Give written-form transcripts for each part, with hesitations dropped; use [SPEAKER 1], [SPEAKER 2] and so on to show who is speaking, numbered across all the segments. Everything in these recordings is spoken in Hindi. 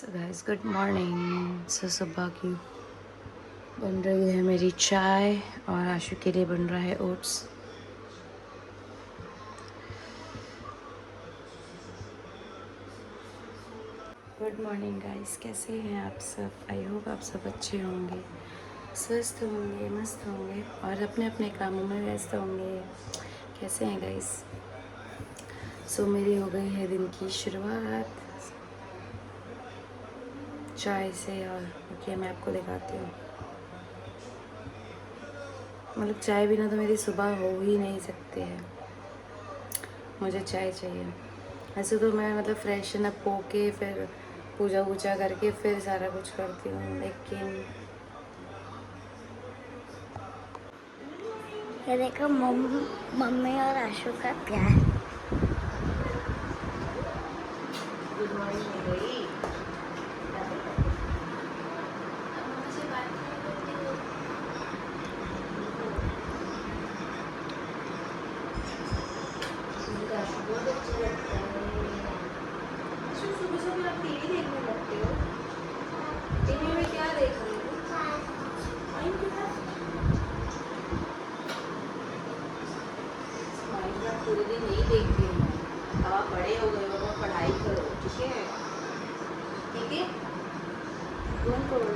[SPEAKER 1] So guys good morning. सुबह की बन रही है मेरी चाय और आशु के लिए बन रहा है ओट्स। गुड मॉर्निंग गाइस, कैसे हैं आप सब? आई होप आप सब अच्छे होंगे, स्वस्थ होंगे, मस्त होंगे और अपने अपने कामों में व्यस्त होंगे। कैसे हैं गाइस? मेरी हो गई है दिन की शुरुआत चाय से। और रुकिए मैं आपको दिखाती हूँ, मतलब चाय बिना तो मेरी सुबह हो ही नहीं सकती है। मुझे चाय चाहिए। वैसे तो मैं मतलब फ्रेशन अप होके फिर पूजा वूजा करके फिर सारा कुछ करती हूँ, लेकिन
[SPEAKER 2] ये देखो मम्मी और आशु का प्यार।
[SPEAKER 1] गुड मॉर्निंग हो गई। बहुत अच्छा लगता है। सुबह सुबह आप टीवी देखने लगते हो? टीवी में क्या देख रहे हो? माइनक्राफ्ट पूरे दिन नहीं देखती हूँ मैं। अब आप बड़े हो गए हो, पढ़ाई करो, ठीक है? ठीक है, डोंट करो।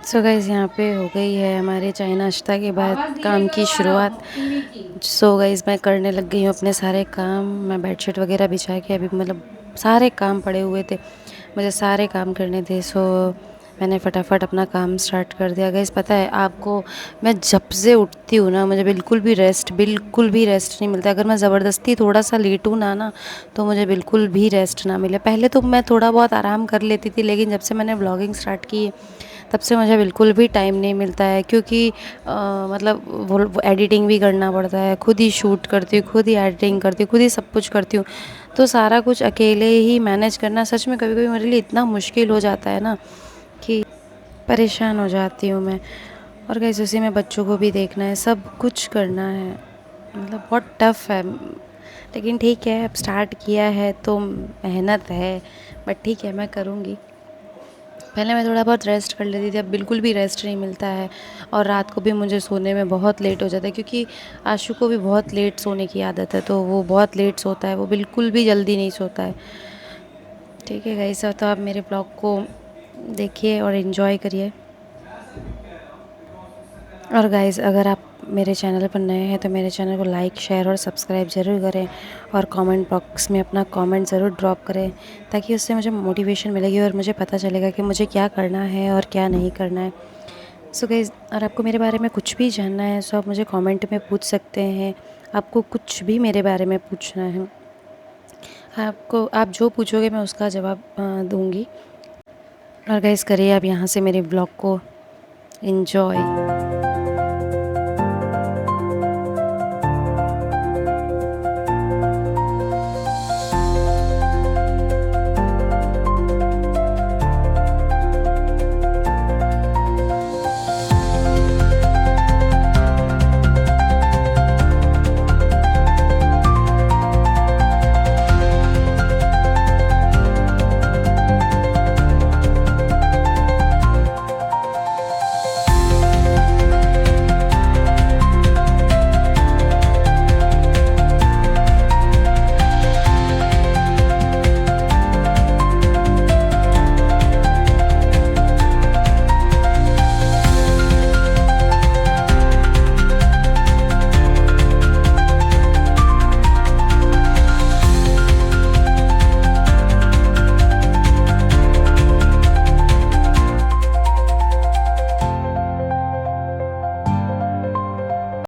[SPEAKER 1] सो गाइस यहाँ पे हो गई है हमारे चाय नाश्ता के बाद काम की शुरुआत। सो गाइस मैं करने लग गई हूँ अपने सारे काम। मैं बेडशीट वगैरह बिछा के अभी मतलब सारे काम पड़े हुए थे, मुझे सारे काम करने थे। सो मैंने फटाफट अपना काम स्टार्ट कर दिया। गाइस पता है आपको, मैं जब से उठती हूँ ना मुझे बिल्कुल भी रेस्ट नहीं मिलता। अगर मैं ज़बरदस्ती थोड़ा सा लेटूँ ना तो मुझे बिल्कुल भी रेस्ट ना मिले। पहले तो मैं थोड़ा बहुत आराम कर लेती थी, लेकिन जब से मैंने ब्लॉगिंग स्टार्ट की तब से मुझे बिल्कुल भी टाइम नहीं मिलता है, क्योंकि मतलब वो एडिटिंग भी करना पड़ता है। खुद ही शूट करती हूँ, खुद ही एडिटिंग करती हूँ, खुद ही सब कुछ करती हूँ। तो सारा कुछ अकेले ही मैनेज करना सच में कभी कभी मेरे लिए इतना मुश्किल हो जाता है ना कि परेशान हो जाती हूँ मैं। और गाइस उसी में बच्चों को भी देखना है, सब कुछ करना है, मतलब बहुत टफ़ है। लेकिन ठीक है, अब स्टार्ट किया है तो मेहनत है, बट ठीक है मैं करूँगी। पहले मैं थोड़ा बहुत रेस्ट कर लेती थी, अब बिल्कुल भी रेस्ट नहीं मिलता है। और रात को भी मुझे सोने में बहुत लेट हो जाता है, क्योंकि आशु को भी बहुत लेट सोने की आदत है, तो वो बहुत लेट सोता है, वो बिल्कुल भी जल्दी नहीं सोता है। ठीक है गाइस, तो आप मेरे ब्लॉग को देखिए और इन्जॉय करिए। और गाइस अगर आप मेरे चैनल पर नए हैं तो मेरे चैनल को लाइक, शेयर और सब्सक्राइब ज़रूर करें, और कमेंट बॉक्स में अपना कमेंट ज़रूर ड्रॉप करें, ताकि उससे मुझे मोटिवेशन मिलेगी और मुझे पता चलेगा कि मुझे क्या करना है और क्या नहीं करना है। सो गाइस, और आपको मेरे बारे में कुछ भी जानना है सो आप मुझे कमेंट में पूछ सकते हैं। आपको कुछ भी मेरे बारे में पूछना है, आपको आप जो पूछोगे मैं उसका जवाब दूँगी। और गाइस करिए आप यहाँ से मेरे ब्लॉग को एंजॉय।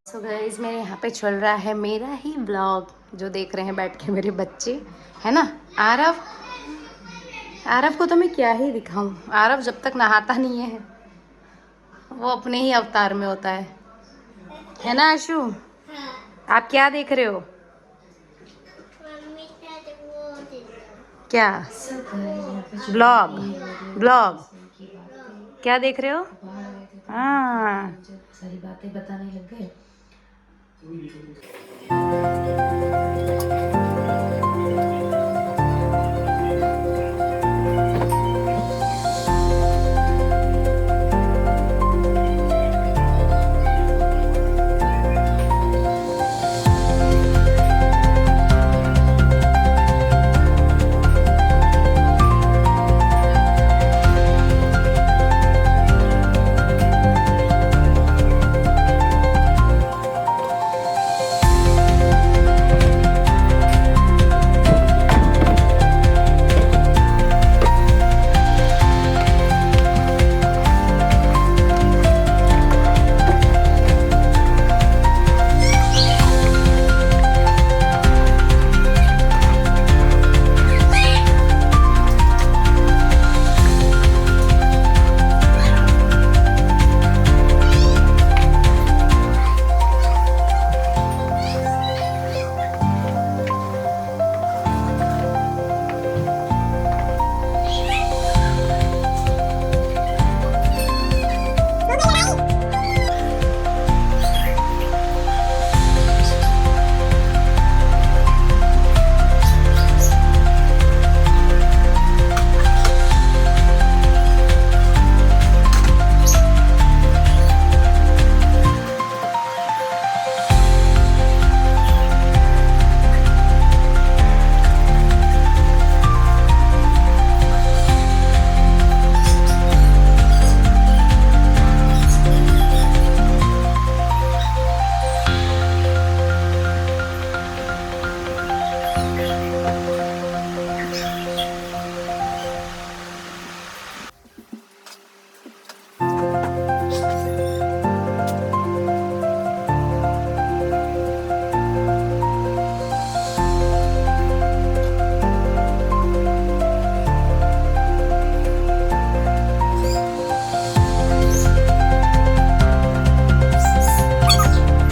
[SPEAKER 1] सो गाइस मेरे यहाँ पे चल रहा है मेरा ही ब्लॉग, जो देख रहे हैं बैठ के मेरे बच्चे, है ना? आरव, आरव को तो मैं क्या ही दिखाऊं। आरव जब तक नहाता नहीं है वो अपने ही अवतार में होता है ना आशु? आप क्या देख रहे हो? क्या? ब्लॉग? ब्लॉग क्या देख रहे हो? हाँ, सारी बातें बताने लग गए।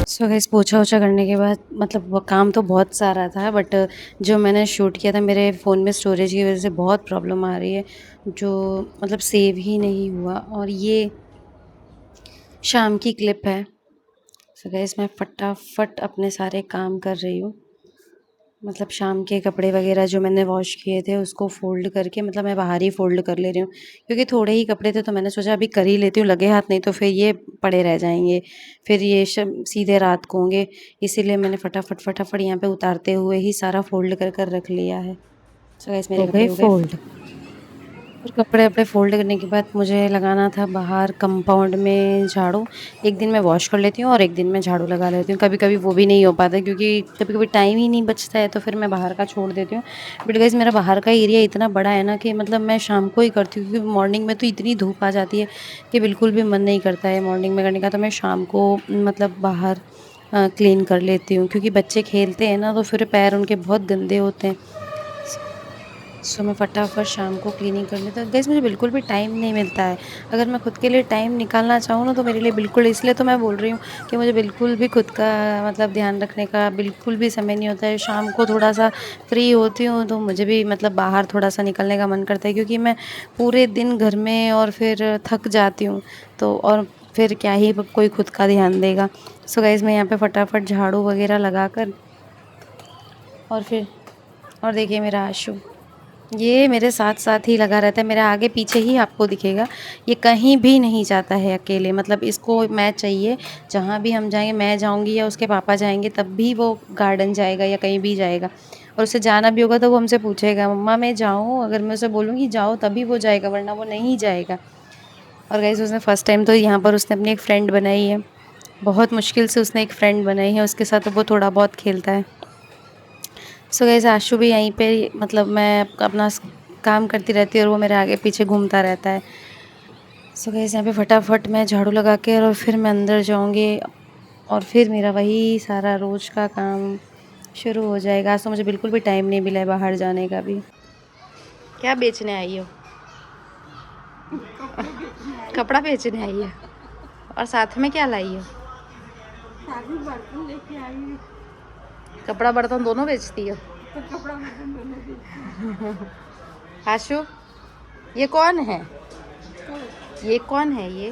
[SPEAKER 1] सो गाइस पोछा वोछा करने के बाद मतलब वो काम तो बहुत सारा था, बट जो मैंने शूट किया था मेरे फ़ोन में स्टोरेज की वज़ह से बहुत प्रॉब्लम आ रही है, जो मतलब सेव ही नहीं हुआ। और ये शाम की क्लिप है। सो गाइस मैं फटाफट अपने सारे काम कर रही हूँ। मतलब शाम के कपड़े वगैरह जो मैंने वॉश किए थे उसको फ़ोल्ड करके, मतलब मैं बाहर ही फ़ोल्ड कर ले रही हूँ, क्योंकि थोड़े ही कपड़े थे तो मैंने सोचा अभी कर ही लेती हूँ लगे हाथ, नहीं तो फिर ये पड़े रह जाएंगे, फिर ये सीधे रात को होंगे। इसीलिए मैंने फटाफट यहाँ पे उतारते हुए ही सारा फ़ोल्ड कर कर रख लिया है। सो गाइस मेरे कपड़े हो गए फ़ोल्ड। और कपड़े वपड़े फ़ोल्ड करने के बाद मुझे लगाना था बाहर कंपाउंड में झाड़ू। एक दिन मैं वॉश कर लेती हूँ और एक दिन मैं झाड़ू लगा लेती हूँ। कभी-कभी वो भी नहीं हो पाता क्योंकि कभी-कभी टाइम ही नहीं बचता है, तो फिर मैं बाहर का छोड़ देती हूँ। बट गाइस मेरा बाहर का एरिया इतना बड़ा है ना कि मतलब मैं शाम को ही करती हूँ, क्योंकि मॉर्निंग में तो इतनी धूप आ जाती है कि बिल्कुल भी मन नहीं करता है मॉर्निंग में करने का। तो मैं शाम को मतलब बाहर क्लीन कर लेती हूँ, क्योंकि बच्चे खेलते हैं ना तो फिर पैर उनके बहुत गंदे होते हैं। सो मैं फटाफट शाम को क्लीनिंग कर लेती हूँ। गाइस मुझे बिल्कुल भी टाइम नहीं मिलता है। अगर मैं खुद के लिए टाइम निकालना चाहूँ ना तो मेरे लिए बिल्कुल, इसलिए तो मैं बोल रही हूँ कि मुझे बिल्कुल भी खुद का मतलब ध्यान रखने का बिल्कुल भी समय नहीं होता है। शाम को थोड़ा-सा फ्री होती हूँ तो मुझे भी मतलब बाहर थोड़ा-सा निकलने का मन करता है, क्योंकि मैं पूरे दिन घर में और फिर थक जाती हूँ। तो और फिर क्या ही कोई खुद का ध्यान देगा। सो गाइस मैं यहाँ पे फटाफट झाड़ू वगैरह लगाकर और फिर और देखिए मेरा आशु, ये मेरे साथ-साथ ही लगा रहता है, मेरे आगे-पीछे ही आपको दिखेगा। ये कहीं भी नहीं जाता है अकेले, मतलब इसको मैं चाहिए, जहाँ भी हम जाएँगे, मैं जाऊँगी या उसके पापा जाएँगे तब भी वो गार्डन जाएगा या कहीं भी जाएगा। और उसे जाना भी होगा तो वो हमसे पूछेगा, मम्मा मैं जाऊँ? अगर मैं उसे बोलूँगी जाओ तभी वो जाएगा, वरना वो नहीं जाएगा। और गाइस उसने फर्स्ट टाइम तो यहाँ पर उसने अपनी एक फ्रेंड बनाई है। बहुत मुश्किल से उसने एक फ्रेंड बनाई है, उसके साथ वो थोड़ा बहुत खेलता है। सो गाइस आशु भी यहीं पे, मतलब मैं अपना काम करती रहती हूँ और वो मेरे आगे पीछे घूमता रहता है। सो गाइस यहाँ पे फटाफट मैं झाड़ू लगा के और फिर मैं अंदर जाऊँगी और फिर मेरा वही सारा रोज़ का काम शुरू हो जाएगा। आज तो मुझे बिल्कुल भी टाइम नहीं मिला है बाहर जाने का भी। क्या बेचने आई हो? कपड़ा बेचने आई है। और साथ में क्या लाई हो? कपड़ा बर्तन दोनों बेचती हो? आशु ये कौन है? ये कौन है ये?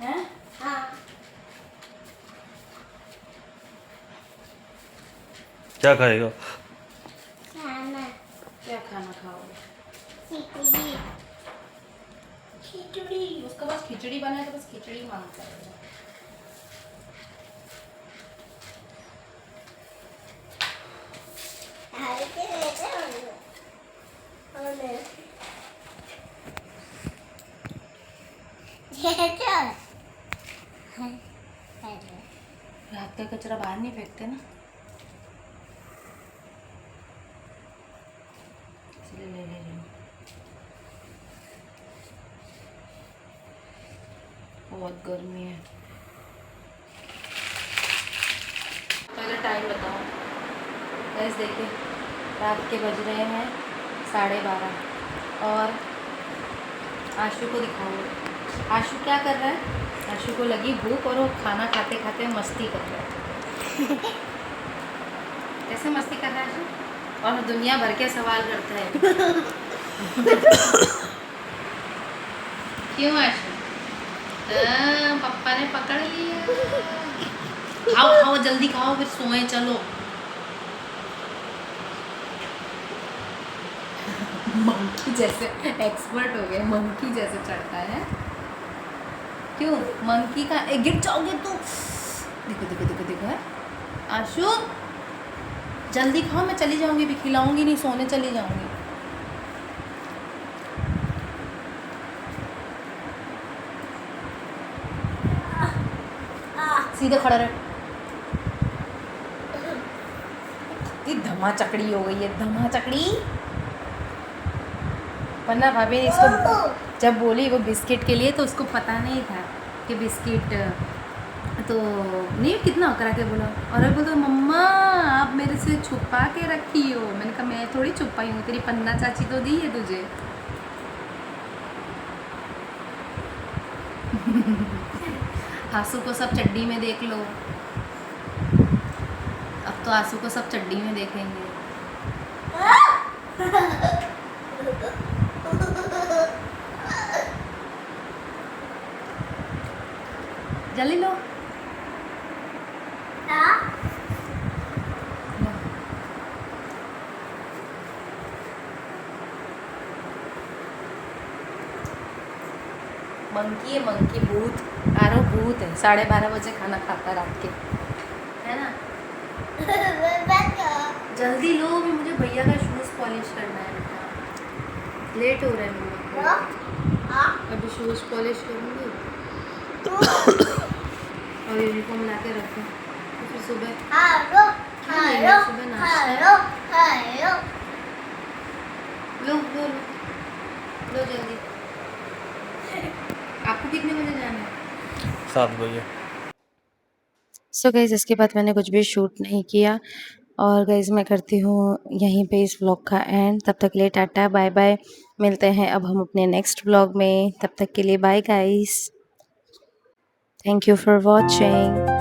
[SPEAKER 1] हैं?
[SPEAKER 2] हाँ
[SPEAKER 3] क्या खाएगा?
[SPEAKER 2] खाना
[SPEAKER 1] क्या खाना खाओगे?
[SPEAKER 2] खिचड़ी
[SPEAKER 1] खिचड़ी। उसका बस खिचड़ी बनाए तो बस खिचड़ी मांगता है।
[SPEAKER 2] हल्के रहते होने ये चल
[SPEAKER 1] रात का कचरा बाहर नहीं फेंकते ना, इसलिए ले ले रही हूँ। बहुत गर्मी है। पहले टाइम बताओ गैस। देखिए रात के बज रहे हैं 12:30 और आशु को दिखाओ। आशु क्या कर रहा है? आशु को लगी भूख और वो खाना खाते खाते मस्ती कर रहा है। कैसे मस्ती कर रहा है आशु? और दुनिया भर के सवाल करता है। क्यों आशु? पापा ने पकड़ लिया। खाओ खाओ जल्दी खाओ फिर सोए चलो। मंकी जैसे एक्सपर्ट हो गए, मंकी जैसे चढ़ता है। क्यों मंकी का गिर जाओगे तो। देखो देखो देखो देखो है आशु। जल्दी खाओ, मैं चली जाऊंगी, भी खिलाऊंगी नहीं, सोने चली जाऊंगी। सीधे खड़ा रहे। इतनी धमा चकड़ी हो गई है, धमा चकड़ी। वरना भाभी ने इसको जब बोली वो बिस्किट के लिए तो उसको पता नहीं था कि बिस्किट तो नहीं, कितना करा के बोला। और अब बोलता मम्मा आप मेरे से छुपा के रखी हो। मैंने कहा मैं थोड़ी छुपाई हूँ, तेरी पन्ना चाची तो दी है तुझे। आंसू को सब चड्डी में देख लो। अब तो आंसू को सब चड्डी में देखेंगे। जल्दी लो। मंकी है, मंकी भूत। आरो भूत है, 12:30 बजे खाना खाता है रात के, है ना। जल्दी लो, भी मुझे भैया का शूज़ पॉलिश करना है बेटा, लेट हो रहा है मुझे। अभी शूज़ पॉलिश करूँगी और यूनिफॉर्म ला के रखूँ तो फिर सुबह सुबह नाश्ता। लो लो लो लो जल्दी। आपको कितने बजे जाना है?
[SPEAKER 3] 7 बजे।
[SPEAKER 1] सो गाइज इसके बाद मैंने कुछ भी शूट नहीं किया और गाइज मैं करती हूँ यहीं पे इस व्लॉग का एंड। तब तक के लिए टाटा बाय बाय। मिलते हैं अब हम अपने नेक्स्ट व्लॉग में। तब तक के लिए bye guys. Thank you for watching.